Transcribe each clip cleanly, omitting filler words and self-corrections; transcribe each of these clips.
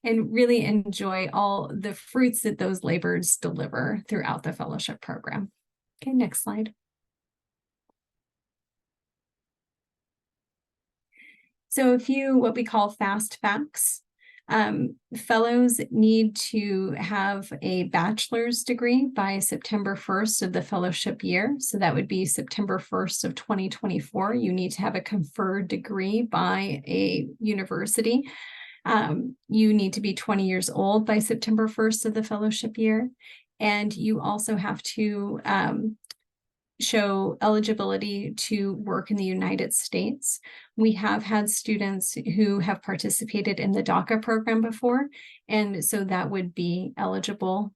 enjoy all the fruits that those labors deliver throughout the fellowship program. Okay, next slide. So a few what we call fast facts. Fellows need to have a bachelor's degree by September 1st of the fellowship year. So that would be September 1st of 2024. You need to have a conferred degree by a university. You need to be 20 years old by September 1st of the fellowship year. And you also have to show eligibility to work in the United States. We have had students who have participated in the DACA program before, and so that would be eligible.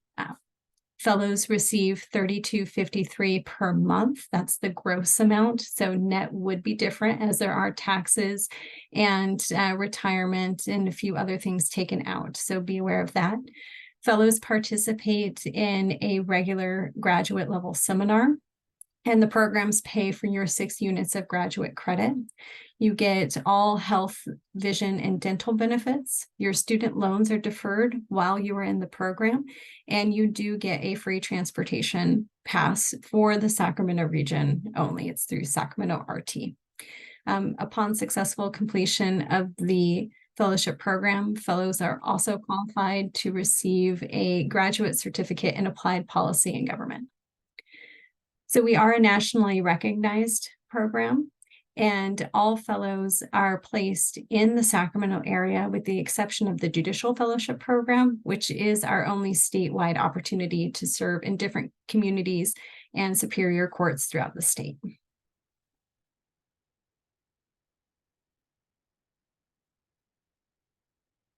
Fellows receive $32.53 per month. That's the gross amount. So net would be different as there are taxes and retirement and a few other things taken out. So be aware of that. Fellows participate in a regular graduate level seminar, and the programs pay for your 6 units of graduate credit. You get all health, vision, and dental benefits. Your student loans are deferred while you are in the program, and you do get a free transportation pass for the Sacramento region only. It's through Sacramento RT. Upon successful completion of the fellowship program, fellows are also qualified to receive a graduate certificate in applied policy and government. So we are a nationally recognized program, and all fellows are placed in the Sacramento area with the exception of the Judicial Fellowship Program, which is our only statewide opportunity to serve in different communities and superior courts throughout the state.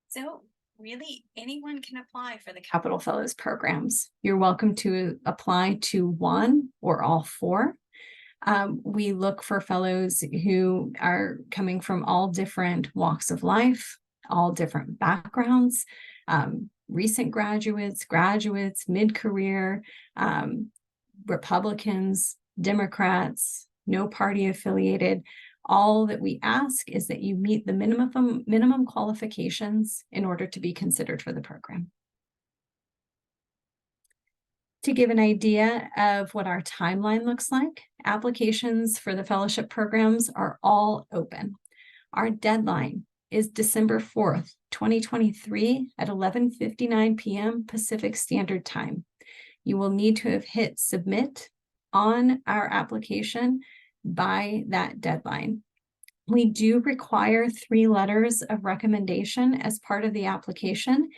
So really, anyone can apply for the Capital Fellows programs. You're welcome to apply to one or all 4. We look for fellows who are coming from all different walks of life, all different backgrounds, recent graduates, mid-career, Republicans, Democrats, no party affiliated. All that we ask is that you meet the minimum qualifications in order to be considered for the program. To give an idea of what our timeline looks like, applications for the fellowship programs are all open. Our deadline is December 4th, 2023 at 11:59 p.m. Pacific Standard Time. You will need to have hit submit on our application by that deadline. We do require 3 letters of recommendation as part of the application,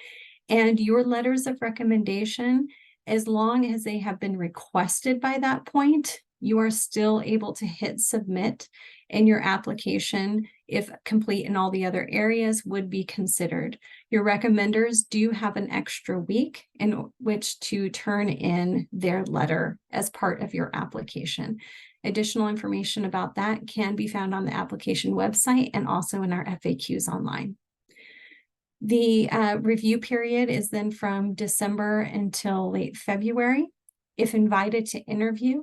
and your letters of recommendation, as long as they have been requested by that point, you are still able to hit submit, and your application, if complete in all the other areas, would be considered. Your recommenders do have an extra week in which to turn in their letter as part of your application. Additional information about that can be found on the application website and also in our FAQs online. The review period is then from December until late February. If invited to interview,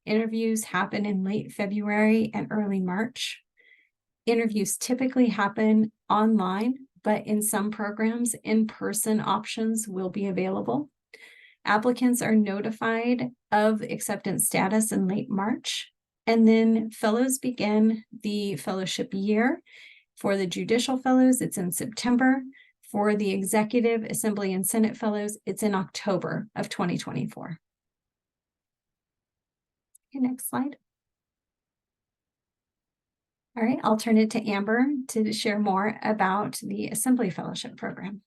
interviews happen in late February and early March. Interviews typically happen online, but in some programs, in-person options will be available. Applicants are notified of acceptance status in late March, and then fellows begin the fellowship year. For the Judicial Fellows, it's in September. For the Executive, Assembly, and Senate Fellows, it's in October of 2024. Okay, next slide. All right, I'll turn it to Amber to share more about the Assembly Fellowship Program.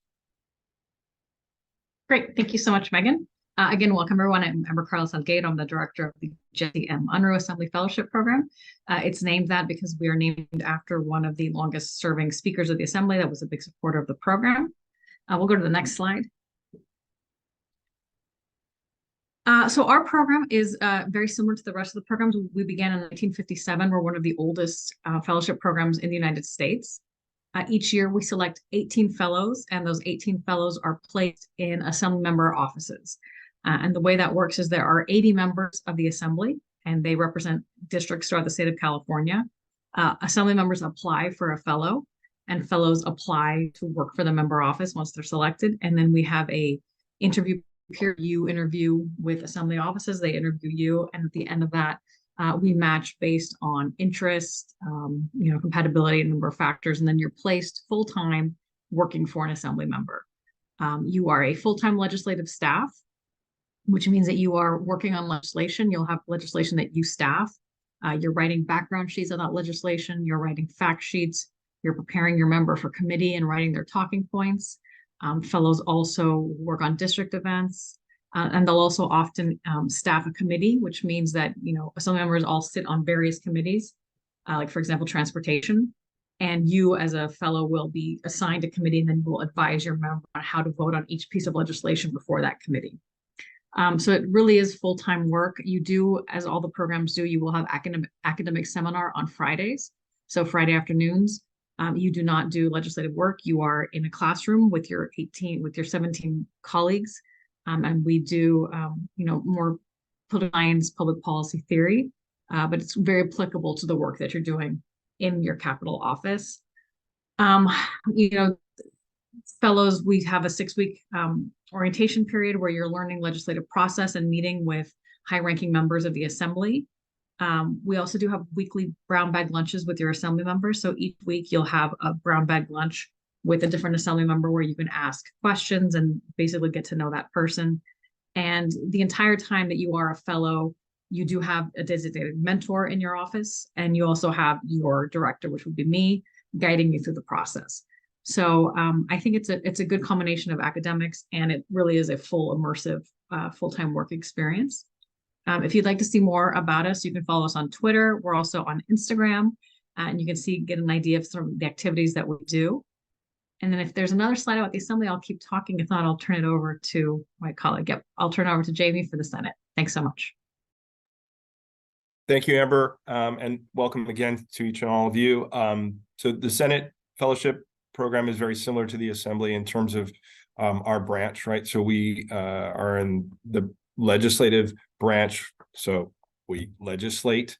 Great, thank you so much, Megan. Again, welcome everyone. I'm Amber Carlos-Salgueiro. I'm the director of the Jesse M. Unruh Assembly Fellowship Program. It's named that because we are named after one of the longest serving speakers of the Assembly that was a big supporter of the program. We'll go to the next slide. So our program is very similar to the rest of the programs. We began in 1957. We're one of the oldest fellowship programs in the United States. Each year we select 18 fellows, and those 18 fellows are placed in assembly member offices. And the way that works is there are 80 members of the assembly, and they represent districts throughout the state of California. Assembly members apply for a fellow. and fellows apply to work for the member office once they're selected. And then we have a interview peer review interview with assembly offices. They interview you, and at the end of that, we match based on interest, compatibility, a number of factors, and then you're placed full time working for an assembly member. You are a full time legislative staff, which means that you are working on legislation. You'll have legislation that you staff. You're writing background sheets on that legislation. You're writing fact sheets. You're preparing your member for committee and writing their talking points. Fellows also work on district events, and they'll also often staff a committee, which means that, some members all sit on various committees, like, for example, transportation. And you as a fellow will be assigned a committee, and then you will advise your member on how to vote on each piece of legislation before that committee. So it really is full-time work. You do, as all the programs do, you will have academic seminar on Fridays. So Friday afternoons, you do not do legislative work. You are in a classroom with your 17 colleagues. And we do, more political science, public policy theory, but it's very applicable to the work that you're doing in your capital office. Fellows, we have a 6-week orientation period where you're learning legislative process and meeting with high-ranking members of the assembly. We also do have weekly brown bag lunches with your assembly members. So each week you'll have a brown bag lunch with a different assembly member where you can ask questions and basically get to know that person. And the entire time that you are a fellow, you do have a designated mentor in your office, and you also have your director, which would be me, guiding you through the process. So I think it's a good combination of academics, and it really is a full immersive full-time work experience. If you'd like to see more about us, you can follow us on Twitter. We're also on Instagram, and you can get an idea of some of the activities that we do. And then if there's another slide about the assembly, I'll keep talking. If not, I'll turn it over to my colleague. Yep, I'll turn it over to Jamie for the Senate. Thanks so much. Thank you, Amber, and welcome again to each and all of you. So the Senate Fellowship Program is very similar to the Assembly in terms of our branch, right? So we are in the legislative branch, so we legislate,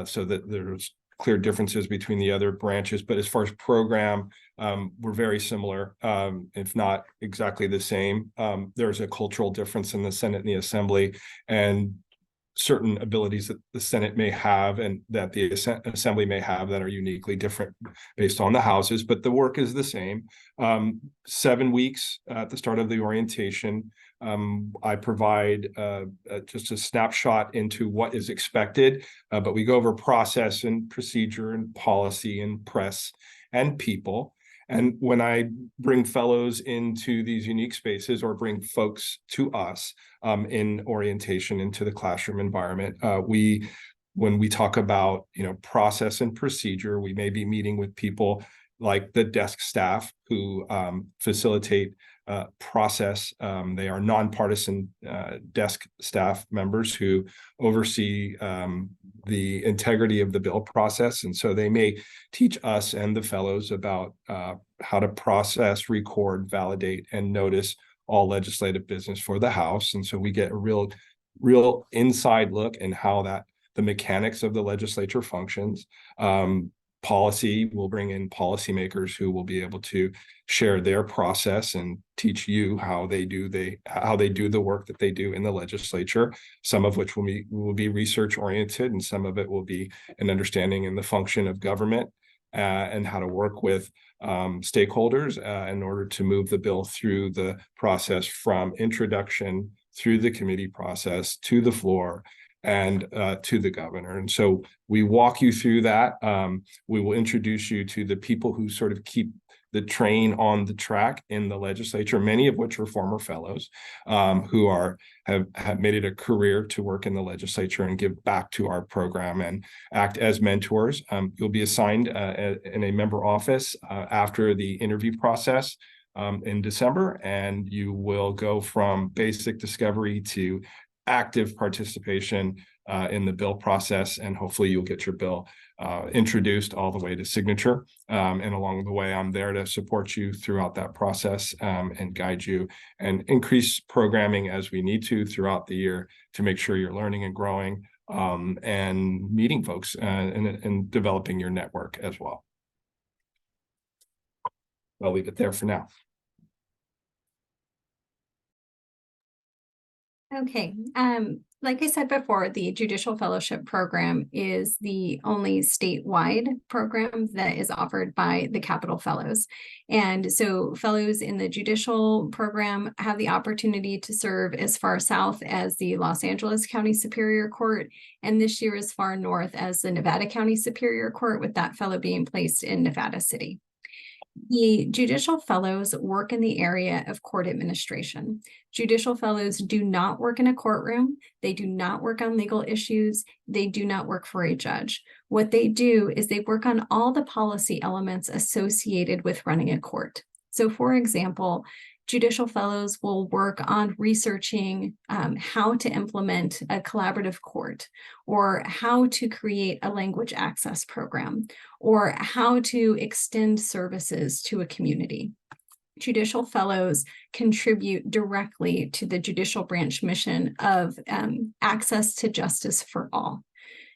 so that there's clear differences between the other branches. But as far as program, we're very similar, if not exactly the same. There's a cultural difference in the Senate and the Assembly, and certain abilities that the Senate may have and that the Assembly may have that are uniquely different based on the houses, but the work is the same. 7 weeks at the start of the orientation. I provide just a snapshot into what is expected, but we go over process and procedure and policy and press and people. And when I bring fellows into these unique spaces or bring folks to us in orientation into the classroom environment, when we talk about, process and procedure, we may be meeting with people like the desk staff who facilitate process. They are nonpartisan desk staff members who oversee the integrity of the bill process. And so they may teach us and the fellows about how to process, record, validate, and notice all legislative business for the House. And so we get a real inside look in how the mechanics of the legislature functions. Policy, we'll bring in policymakers who will be able to share their process and teach you how they do the work that they do in the legislature, some of which will be research oriented, and some of it will be an understanding in the function of government and how to work with stakeholders in order to move the bill through the process from introduction through the committee process to the floor and to the governor. And so we walk you through that. We will introduce you to the people who sort of keep the train on the track in the legislature, many of which are former fellows who have made it a career to work in the legislature and give back to our program and act as mentors. You'll be assigned in a member office after the interview process in December, and you will go from basic discovery to active participation in the bill process, and hopefully you'll get your bill introduced all the way to signature. And along the way, I'm there to support you throughout that process and guide you and increase programming as we need to throughout the year to make sure you're learning and growing and meeting folks and developing your network as well. I'll leave it there for now. Okay, like I said before, the Judicial Fellowship Program is the only statewide program that is offered by the Capital Fellows. And so fellows in the Judicial program have the opportunity to serve as far south as the Los Angeles County Superior Court, and this year as far north as the Nevada County Superior Court, with that fellow being placed in Nevada City. The Judicial Fellows work in the area of court administration. Judicial Fellows do not work in a courtroom. They do not work on legal issues. They do not work for a judge. What they do is they work on all the policy elements associated with running a court. So, for example, Judicial Fellows will work on researching how to implement a collaborative court, or how to create a language access program, or how to extend services to a community. Judicial Fellows contribute directly to the judicial branch mission of access to justice for all.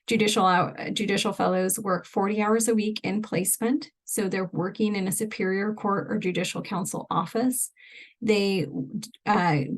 Judicial Fellows work 40 hours a week in placement, so they're working in a Superior Court or Judicial Council office. They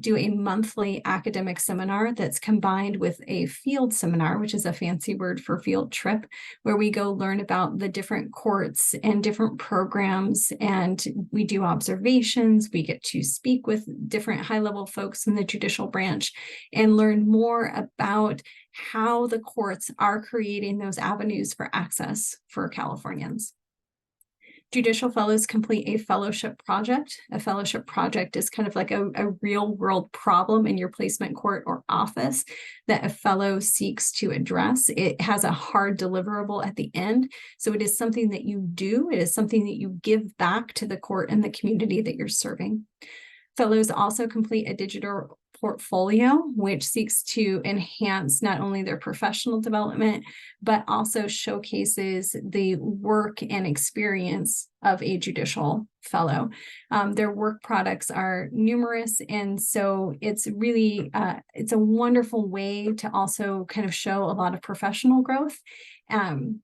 do a monthly academic seminar that's combined with a field seminar, which is a fancy word for field trip, where we go learn about the different courts and different programs, and we do observations. We get to speak with different high-level folks in the judicial branch and learn more about how the courts are creating those avenues for access for Californians. Judicial Fellows complete a fellowship project. A fellowship project is kind of like a real world problem in your placement court or office that a fellow seeks to address. It has a hard deliverable at the end. So it is something that you do. It is something that you give back to the court and the community that you're serving. Fellows also complete a digital portfolio, which seeks to enhance not only their professional development, but also showcases the work and experience of a judicial fellow. Their work products are numerous, and so it's really, it's a wonderful way to also kind of show a lot of professional growth, and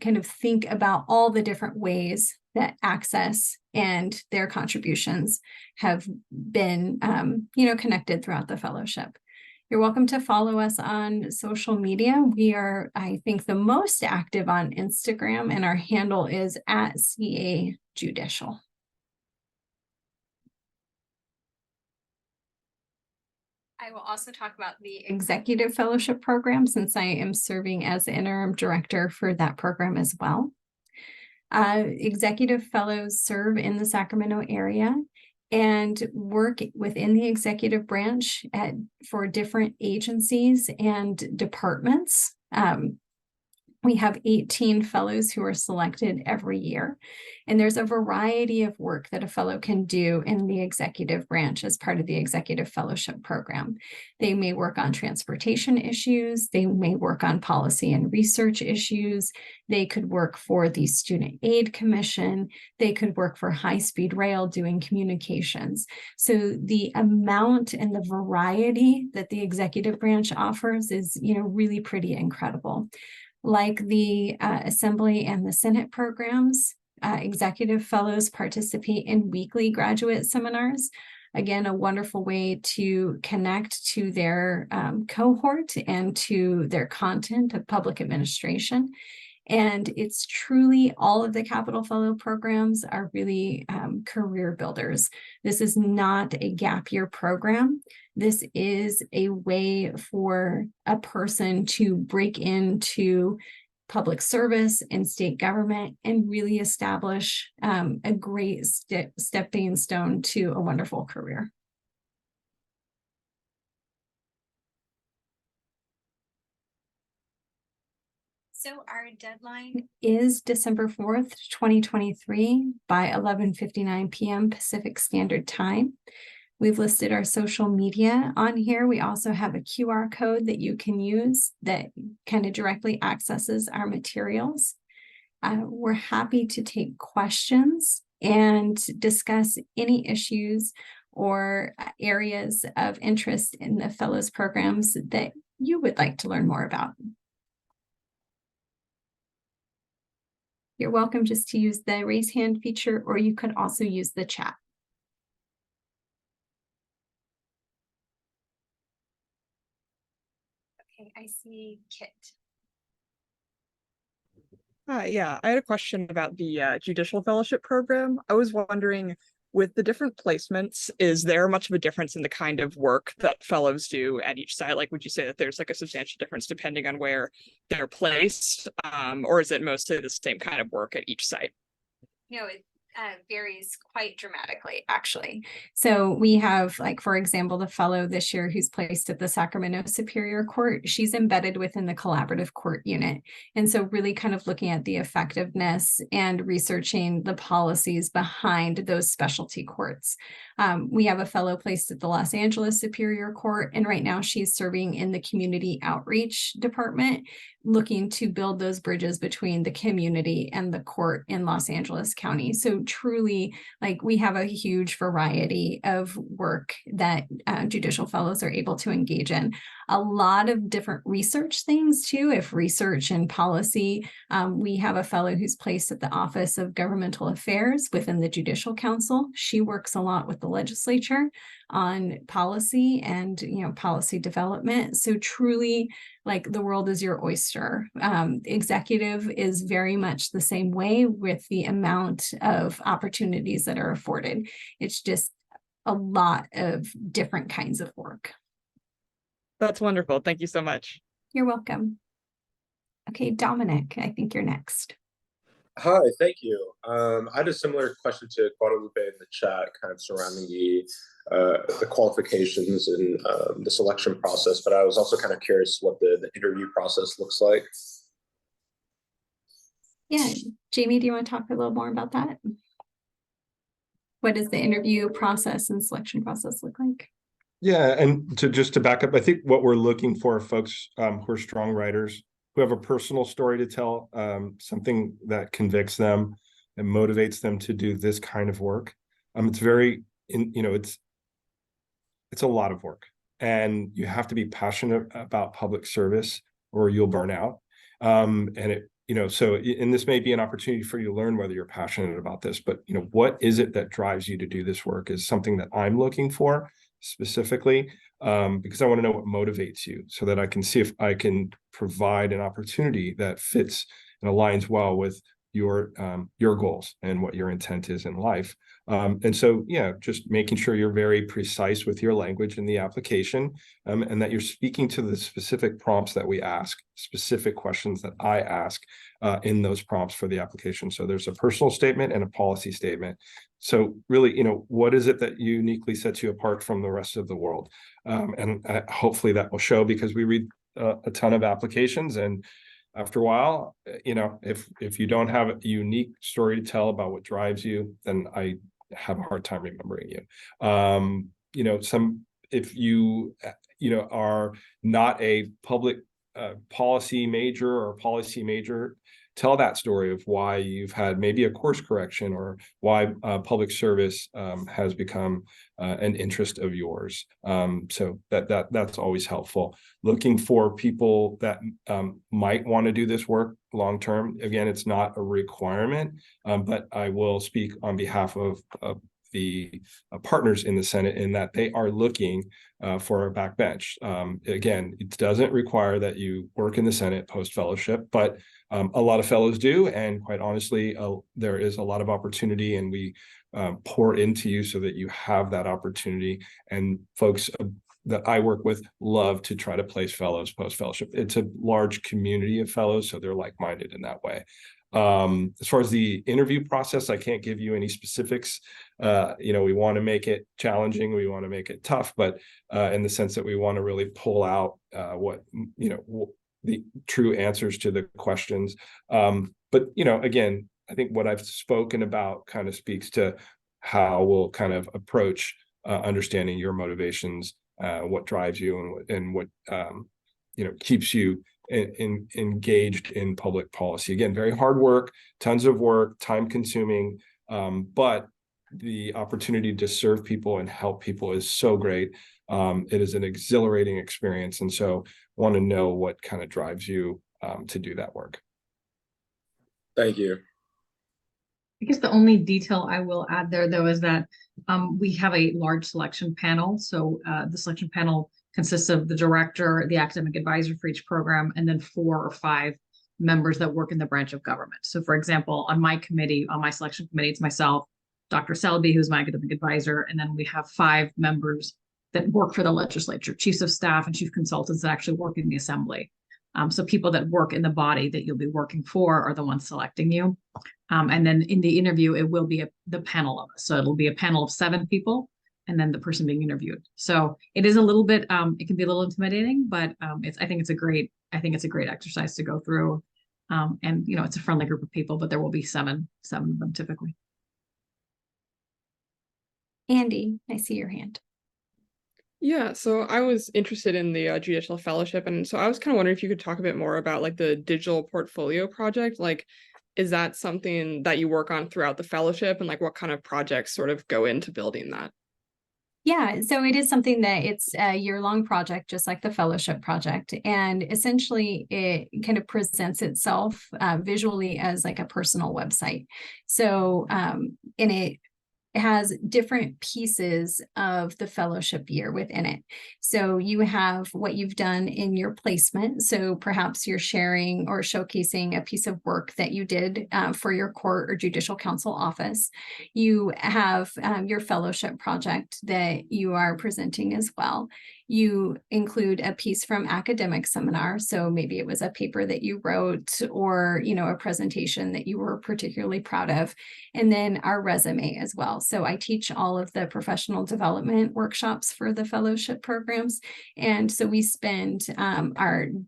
kind of think about all the different ways that access and their contributions have been, connected throughout the fellowship. You're welcome to follow us on social media. We are, I think, the most active on Instagram, and our handle is @CA Judicial. I will also talk about the Executive Fellowship Program, since I am serving as the interim director for that program as well. Executive Fellows serve in the Sacramento area and work within the executive branch for different agencies and departments. We have 18 fellows who are selected every year, and there's a variety of work that a fellow can do in the executive branch as part of the Executive Fellowship Program. They may work on transportation issues, they may work on policy and research issues, they could work for the Student Aid Commission, they could work for high-speed rail doing communications. So the amount and the variety that the executive branch offers is, really pretty incredible. Like the Assembly and the Senate programs, Executive Fellows participate in weekly graduate seminars. Again, a wonderful way to connect to their cohort and to their content of public administration. And it's truly, all of the Capital Fellow programs are really career builders. This is not a gap year program. This is a way for a person to break into public service and state government and really establish a great stepping stone to a wonderful career. So our deadline is December 4th, 2023 by 11:59 p.m. Pacific Standard Time. We've listed our social media on here. We also have a QR code that you can use that kind of directly accesses our materials. We're happy to take questions and discuss any issues or areas of interest in the Fellows programs that you would like to learn more about. You're welcome just to use the raise hand feature, or you could also use the chat. Okay, I see Kit. Hi, yeah, I had a question about the Judicial Fellowship Program. I was wondering, with the different placements, is there much of a difference in the kind of work that fellows do at each site? Like, would you say that there's like a substantial difference depending on where they're placed, or is it mostly the same kind of work at each site? No, it varies quite dramatically, actually. So we have, like, for example, the fellow this year who's placed at the Sacramento Superior Court. She's embedded within the collaborative court unit. And so really kind of looking at the effectiveness and researching the policies behind those specialty courts. We have a fellow placed at the Los Angeles Superior Court, and right now she's serving in the community outreach department, looking to build those bridges between the community and the court in Los Angeles County. So truly, like, we have a huge variety of work that judicial fellows are able to engage in. A lot of different research things too. If research and policy, we have a fellow who's placed at the Office of Governmental Affairs within the Judicial Council. She works a lot with the legislature on policy and, policy development. So truly, like, the world is your oyster. Executive is very much the same way, with the amount of opportunities that are afforded. It's just a lot of different kinds of work. That's wonderful. Thank you so much. You're welcome. Okay, Dominic, I think you're next. Hi, thank you. I had a similar question to Guadalupe in the chat, kind of surrounding the qualifications and the selection process, but I was also kind of curious what the interview process looks like. Yeah, Jamie, do you want to talk a little more about that? What does the interview process and selection process look like? Yeah, and to back up, I think what we're looking for are folks who are strong writers, who have a personal story to tell, something that convicts them and motivates them to do this kind of work. It's very, it's a lot of work, and you have to be passionate about public service or you'll burn out. And this may be an opportunity for you to learn whether you're passionate about this, but what is it that drives you to do this work is something that I'm looking for specifically, because I want to know what motivates you, so that I can see if I can provide an opportunity that fits and aligns well with your goals and what your intent is in life. And so, just making sure you're very precise with your language in the application, and that you're speaking to the specific prompts that we ask, specific questions that I ask in those prompts for the application. So there's a personal statement and a policy statement. So really, what is it that uniquely sets you apart from the rest of the world? And hopefully that will show, because we read a ton of applications, and after a while, if you don't have a unique story to tell about what drives you, then I have a hard time remembering you. If you are not a public policy major or policy major, tell that story of why you've had maybe a course correction, or why public service has become an interest of yours. So that's always helpful. Looking for people that might want to do this work long term. Again, it's not a requirement, but I will speak on behalf of the partners in the Senate, in that they are looking for a backbench. Again, it doesn't require that you work in the Senate post-fellowship, but a lot of fellows do. And quite honestly, there is a lot of opportunity, and we pour into you so that you have that opportunity. And folks that I work with love to try to place fellows post-fellowship. It's a large community of fellows, so they're like-minded in that way. As far as the interview process, I can't give you any specifics. We want to make it challenging, we want to make it tough, but in the sense that we want to really pull out what the true answers to the questions. But again, I think what I've spoken about kind of speaks to how we'll kind of approach understanding your motivations, what drives you, and what keeps you engaged in public policy. Again, very hard work, tons of work, time consuming, but the opportunity to serve people and help people is so great. It is an exhilarating experience, and so want to know what kind of drives you to do that work. Thank you. I guess the only detail I will add there, though, is that we have a large selection panel. So the selection panel consists of the director, the academic advisor for each program, and then 4 or 5 members that work in the branch of government. So for example, on my committee, on my selection committee, it's myself, Dr. Selby, who's my academic advisor, and then we have 5 members that work for the legislature, chiefs of staff and chief consultants that actually work in the assembly. So people that work in the body that you'll be working for are the ones selecting you. And then in the interview, it will be the panel of us. So it'll be a panel of 7 people and then the person being interviewed. So it is a little bit, it can be a little intimidating, but I think it's a great exercise to go through. And it's a friendly group of people, but there will be seven of them typically. Andy, I see your hand. Yeah, so I was interested in the Judicial Fellowship, and so I was kind of wondering if you could talk a bit more about like the digital portfolio project. Like, is that something that you work on throughout the fellowship, and like what kind of projects sort of go into building that? Yeah, so it is something that it's a year-long project, just like the fellowship project. And essentially it kind of presents itself visually as like a personal website. So, and it has different pieces of the fellowship year within it. So you have what you've done in your placement. So perhaps you're sharing or showcasing a piece of work that you did for your court or judicial council office. You have your fellowship project that you are presenting as well. You include a piece from academic seminar. So maybe it was a paper that you wrote or, a presentation that you were particularly proud of. And then our resume as well. So I teach all of the professional development workshops for the fellowship programs. And so we spend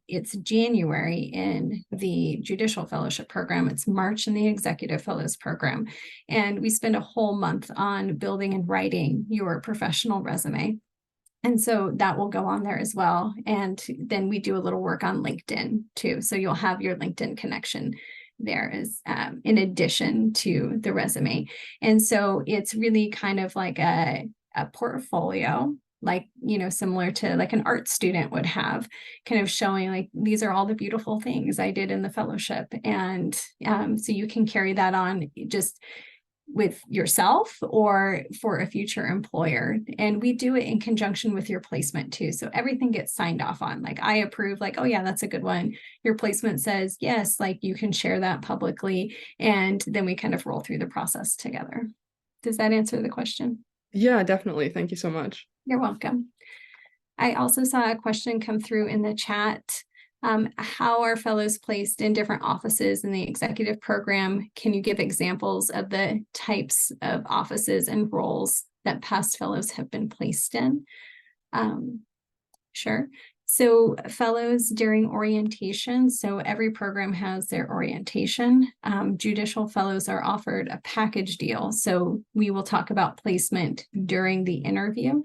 it's January in the Judicial Fellowship program. It's March in the Executive Fellows program. And we spend a whole month on building and writing your professional resume. And so that will go on there as well. And then we do a little work on LinkedIn too. So you'll have your LinkedIn connection there as in addition to the resume. And so it's really kind of like a portfolio, like, similar to like an art student would have, kind of showing like, these are all the beautiful things I did in the fellowship. And so you can carry that on just with yourself or for a future employer. And we do it in conjunction with your placement too. So everything gets signed off on. Like I approve, like, oh yeah, that's a good one. Your placement says, yes, like you can share that publicly. And then we kind of roll through the process together. Does that answer the question? Yeah, definitely. Thank you so much. You're welcome. I also saw a question come through in the chat. How are fellows placed in different offices in the executive program? Can you give examples of the types of offices and roles that past fellows have been placed in? Sure. So fellows during orientation, so every program has their orientation. Judicial fellows are offered a package deal. So we will talk about placement during the interview.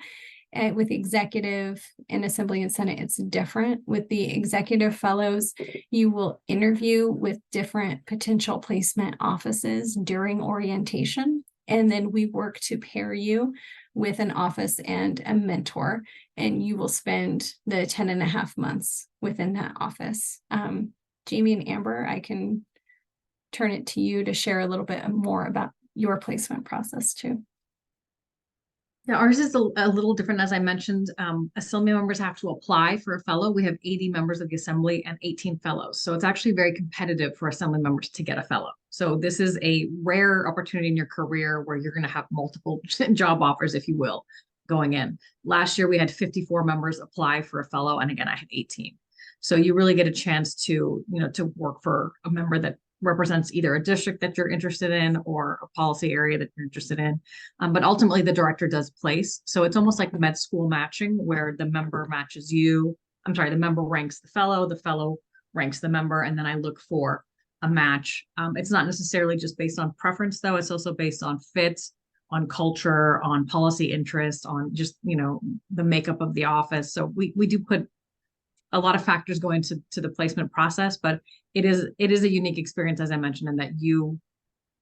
With executive and assembly and senate, it's different. With the executive fellows, you will interview with different potential placement offices during orientation. And then we work to pair you with an office and a mentor, and you will spend the 10.5 months within that office. Jamie and Amber, I can turn it to you to share a little bit more about your placement process too. Yeah, ours is a little different. As I mentioned, assembly members have to apply for a fellow. We have 80 members of the assembly and 18 fellows. So it's actually very competitive for assembly members to get a fellow. So this is a rare opportunity in your career where you're going to have multiple job offers, if you will, going in. Last year, we had 54 members apply for a fellow. And again, I had 18. So you really get a chance to, to work for a member that represents either a district that you're interested in or a policy area that you're interested in. But ultimately the director does place. So it's almost like med school matching where the member matches you. I'm sorry, the member ranks the fellow ranks the member, and then I look for a match. It's not necessarily just based on preference though. It's also based on fit, on culture, on policy interest, on just, the makeup of the office. So we do put a lot of factors go into the placement process, but it is a unique experience, as I mentioned, in that you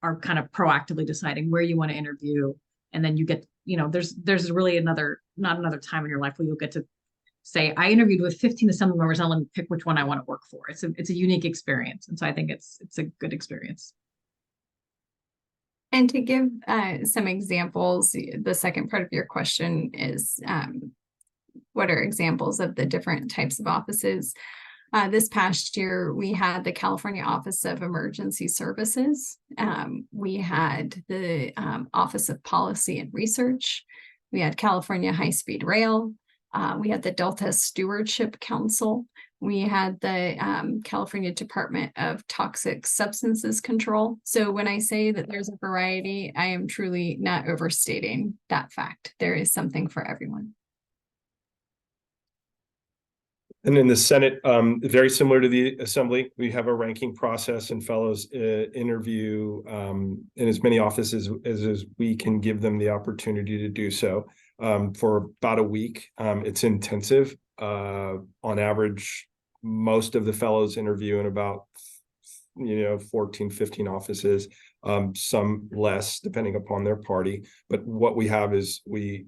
are kind of proactively deciding where you want to interview. And then you get, there's really not another time in your life where you'll get to say, I interviewed with 15 assembly members, and let me pick which one I want to work for. It's a unique experience. And so I think it's a good experience. And to give some examples, the second part of your question is what are examples of the different types of offices? This past year, we had the California Office of Emergency Services. We had the Office of Policy and Research. We had California High Speed Rail. We had the Delta Stewardship Council. We had the California Department of Toxic Substances Control. So when I say that there's a variety, I am truly not overstating that fact. There is something for everyone. And in the Senate, very similar to the Assembly, we have a ranking process, and fellows interview in as many offices as we can give them the opportunity to do so for about a week. It's intensive. On average, most of the fellows interview in about 14, 15 offices, some less depending upon their party. But what we have is we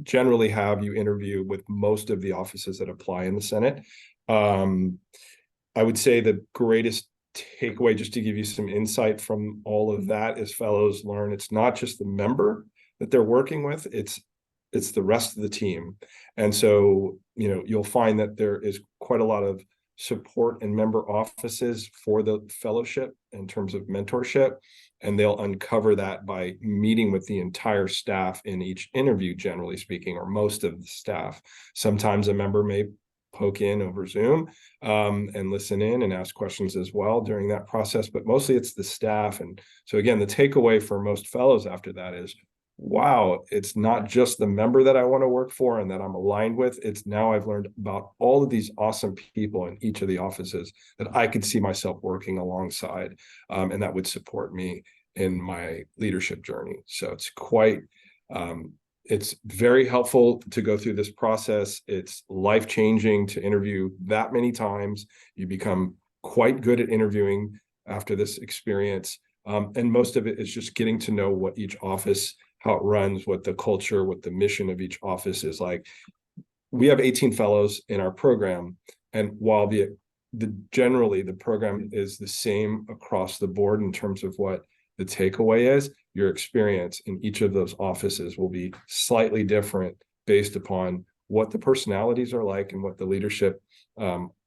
generally have you interview with most of the offices that apply in the Senate. I would say the greatest takeaway, just to give you some insight from all of that, is fellows learn it's not just the member that they're working with, it's the rest of the team. And so, you'll find that there is quite a lot of support in member offices for the fellowship in terms of mentorship, and they'll uncover that by meeting with the entire staff in each interview, generally speaking, or most of the staff. Sometimes a member may poke in over Zoom and listen in and ask questions as well during that process, but mostly it's the staff. And so again, the takeaway for most fellows after that is, wow, it's not just the member that I want to work for and that I'm aligned with. It's now I've learned about all of these awesome people in each of the offices that I could see myself working alongside, and that would support me in my leadership journey. So it's it's very helpful to go through this process. It's life-changing to interview that many times. You become quite good at interviewing after this experience. And most of it is just getting to know what each office, how it runs, what the culture, what the mission of each office is like. We have 18 fellows in our program, and while generally the program is the same across the board in terms of what the takeaway is, your experience in each of those offices will be slightly different based upon what the personalities are like and what the leadership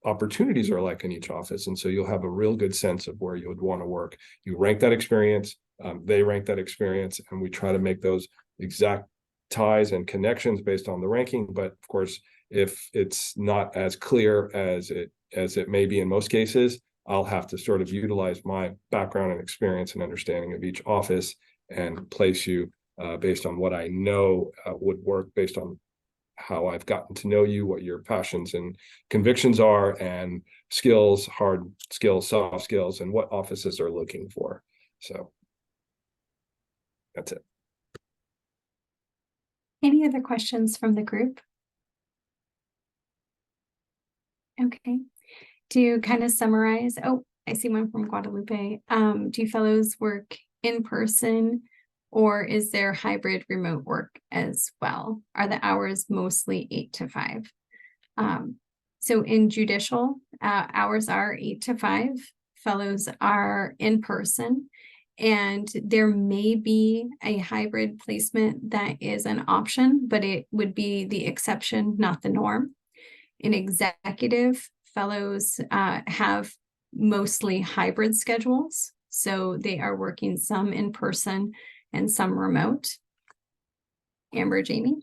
opportunities are like in each office. And so you'll have a real good sense of where you would want to work. You rank that experience, they rank that experience, and we try to make those exact ties and connections based on the ranking. But of course, if it's not as clear as it may be in most cases, I'll have to sort of utilize my background and experience and understanding of each office and place you based on what I know would work, based on how I've gotten to know you, what your passions and convictions are, and skills, hard skills, soft skills, and what offices are looking for. So that's it. Any other questions from the group? Okay. To kind of summarize, oh, I see one from Guadalupe. Do fellows work in person, or is there hybrid remote work as well? Are the hours mostly 8 to 5? So in judicial, hours are 8 to 5. Fellows are in person, and there may be a hybrid placement that is an option, but it would be the exception, not the norm. In executive, fellows have mostly hybrid schedules, so they are working some in person and some remote. Amber, Jamie?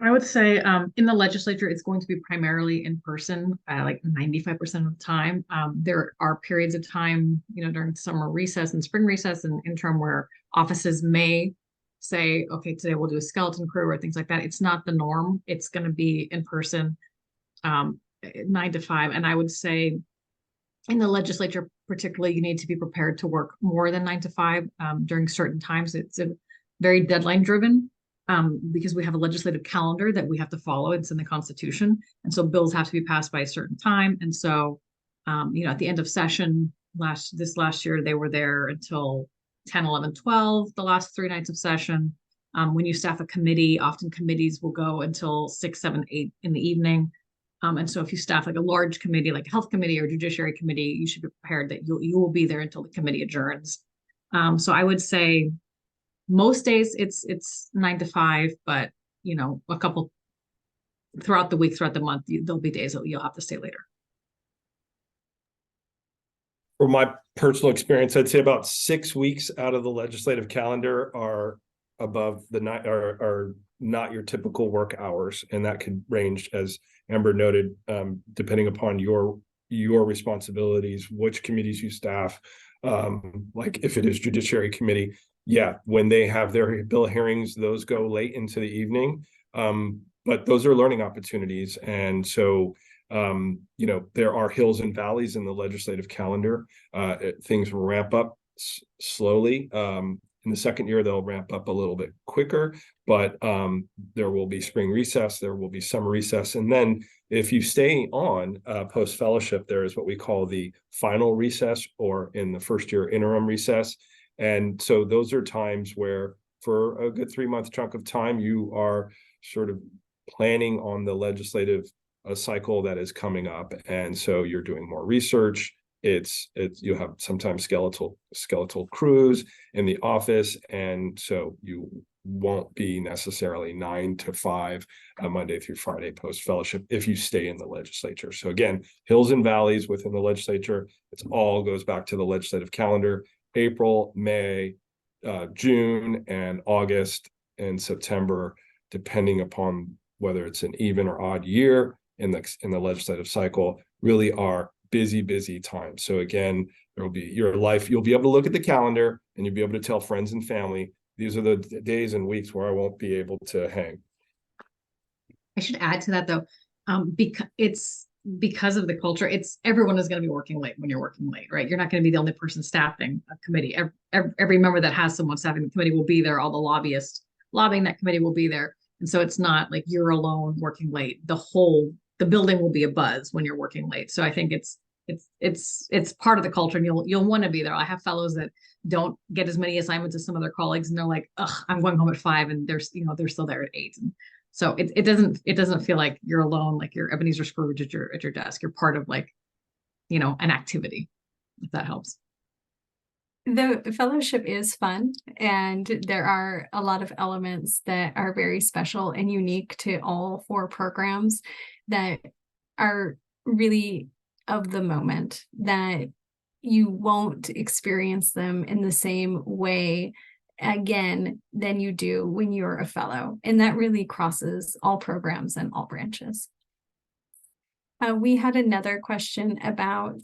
I would say in the legislature, it's going to be primarily in person, like 95% of the time. There are periods of time, during summer recess and spring recess and interim where offices may say, okay, today we'll do a skeleton crew or things like that. It's not the norm. It's going to be in person, 9 to 5. And I would say in the legislature, particularly, you need to be prepared to work more than 9 to 5 during certain times. It's a very deadline driven because we have a legislative calendar that we have to follow. It's in the Constitution. And so bills have to be passed by a certain time. And so, at the end of session this last year, they were there until 10, 11, 12, the last 3 nights of session. When you staff a committee, often committees will go until 6, 7, 8 in the evening. And so if you staff like a large committee, like a health committee or judiciary committee, you should be prepared that you will be there until the committee adjourns. So I would say most days it's 9 to 5, but a couple throughout the week, throughout the month, there'll be days that you'll have to stay later. From my personal experience, I'd say about 6 weeks out of the legislative calendar are above the night are not your typical work hours, and that could range, as Amber noted, depending upon your responsibilities, which committees you staff. Like if it is Judiciary Committee, yeah, when they have their bill hearings, those go late into the evening. But those are learning opportunities, and so there are hills and valleys in the legislative calendar. Things ramp up slowly. In the second year, they'll ramp up a little bit quicker, but there will be spring recess, there will be summer recess. And then if you stay on post-fellowship, there is what we call the final recess, or in the first year, interim recess. And so those are times where, for a good 3-month chunk of time, you are sort of planning on the legislative cycle that is coming up, and so you're doing more research. It's you have sometimes skeletal crews in the office, and so you won't be necessarily 9 to 5 Monday through Friday post fellowship if you stay in the legislature. So again, hills and valleys within the legislature. It all goes back to the legislative calendar. April, May, June, and August and September, depending upon whether it's an even or odd year in the legislative cycle, really are busy times. So again, there will be your life. You'll be able to look at the calendar and you'll be able to tell friends and family, these are the days and weeks where I won't be able to hang. I should add to that though, because of the culture, everyone is going to be working late when you're working late, right? You're not going to be the only person staffing a committee. Every member that has someone staffing the committee will be there. All the lobbyists lobbying that committee will be there. And so it's not like you're alone working late. The building will be a buzz when you're working late. So I think it's part of the culture, and you'll want to be there. I have fellows that don't get as many assignments as some of their colleagues, and they're like, "Ugh, I'm going home at 5," and they're still there at 8. And so it doesn't feel like you're alone, like you're Ebenezer Scrooge at your desk. You're part of an activity, if that helps. The fellowship is fun, and there are a lot of elements that are very special and unique to all 4 programs that are really of the moment, that you won't experience them in the same way again than you do when you're a fellow. And that really crosses all programs and all branches. We had another question about,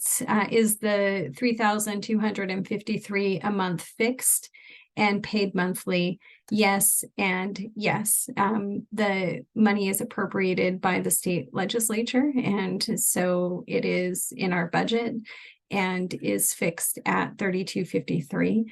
is the $3,253 a month fixed and paid monthly? Yes, and yes. The money is appropriated by the state legislature, and so it is in our budget and is fixed at $3,253.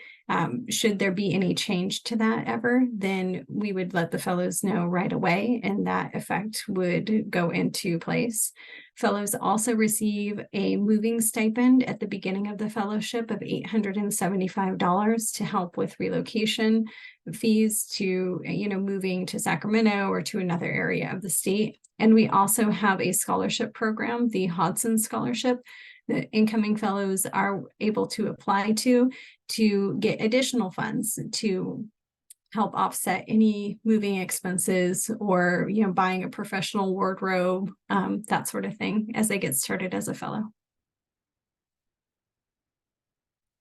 Should there be any change to that ever, then we would let the fellows know right away, and that effect would go into place. Fellows also receive a moving stipend at the beginning of the fellowship of $875 to help with relocation fees to, moving to Sacramento or to another area of the state. And we also have a scholarship program, the Hodson Scholarship, that incoming fellows are able to apply to get additional funds to help offset any moving expenses or, buying a professional wardrobe, that sort of thing, as they get started as a fellow.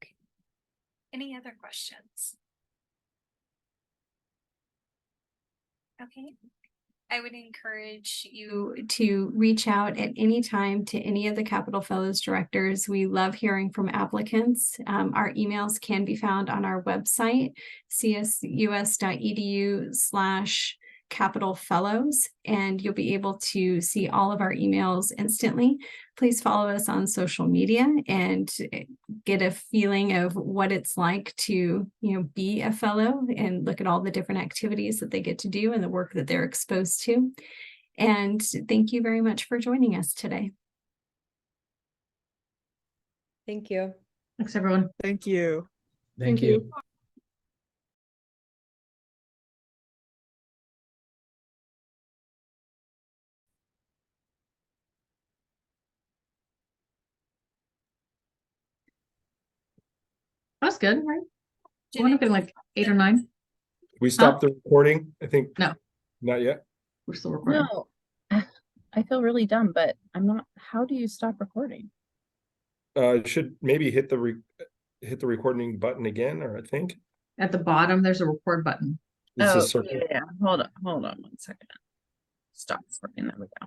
Okay. Any other questions? Okay. I would encourage you to reach out at any time to any of the Capital Fellows directors. We love hearing from applicants. Our emails can be found on our website, csus.edu/Capital Fellows, and you'll be able to see all of our emails instantly. Please follow us on social media and get a feeling of what it's like to, be a fellow and look at all the different activities that they get to do and the work that they're exposed to. And thank you very much for joining us today. Thank you. Thanks, everyone. Thank you. Thank you. That's good, right? I want to get like 8 or 9. We stopped the recording, I think. No. Not yet. We're still recording. No, I feel really dumb, but I'm not. How do you stop recording? Should maybe hit the recording button again, or I think. At the bottom, there's a record button. It's Oh, a circle. yeah. Hold on 1 second. Stop recording. There we go.